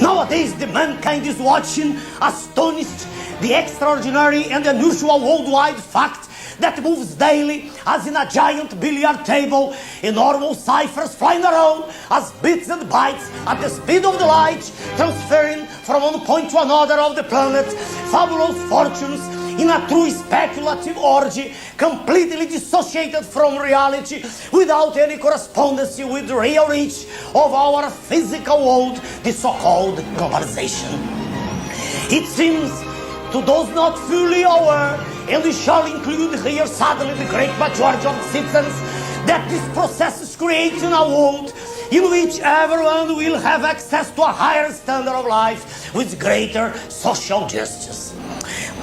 Nowadays, the mankind is watching, astonished, the extraordinary and unusual worldwide fact that moves daily as in a giant billiard table, enormous ciphers flying around as bits and bytes at the speed of the light, transferring from one point to another of the planet fabulous fortunes in a true speculative orgy, completely dissociated from reality, without any correspondence with the real reach of our physical world, the so-called globalization. It seems, to those not fully aware, and we shall include here sadly the great majority of citizens, that this process is creating a world in which everyone will have access to a higher standard of life with greater social justice.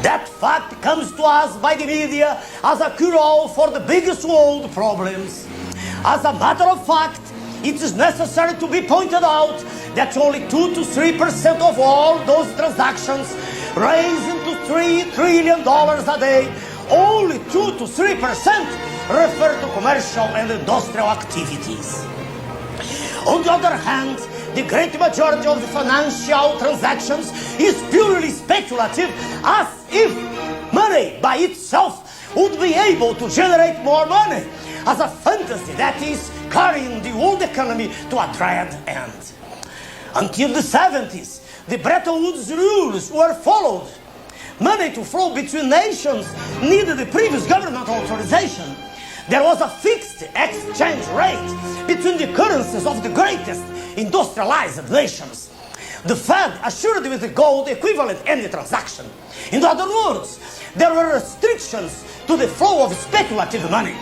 That fact comes to us by the media as a cure-all for the biggest world problems. As a matter of fact, it is necessary to be pointed out that only 2 to 3% of all those transactions raising to $3 trillion a day, only 2 to 3% refer to commercial and industrial activities. On the other hand, the great majority of the financial transactions is purely speculative, as if money by itself would be able to generate more money, as a fantasy that is carrying the world economy to a dread end. Until the 70s, the Bretton Woods rules were followed. Money to flow between nations needed the previous government authorization. There was a fixed exchange rate between the currencies of the greatest industrialized nations. The Fed assured with the gold equivalent any transaction. In other words, there were restrictions to the flow of speculative money.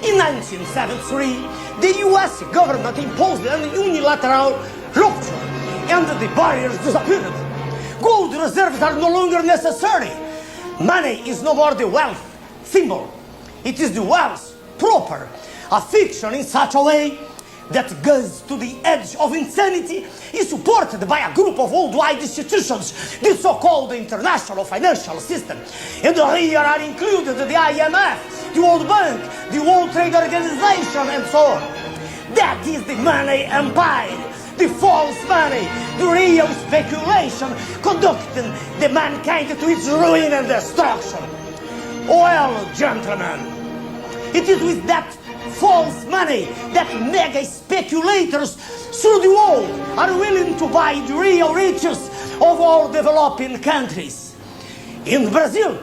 In 1973, the US government imposed an unilateral rupture and the barriers disappeared. Gold reserves are no longer necessary. Money is no more the wealth symbol. It is the wealth proper, a fiction in such a way that goes to the edge of insanity is supported by a group of worldwide institutions, the so-called international financial system. And here are included the IMF, the World Bank, the World Trade Organization, and so on. That is the money empire, the false money, the real speculation conducting the mankind to its ruin and destruction. Well, gentlemen, it is with that false money that mega speculators through the world are willing to buy the real riches of all developing countries. In Brazil,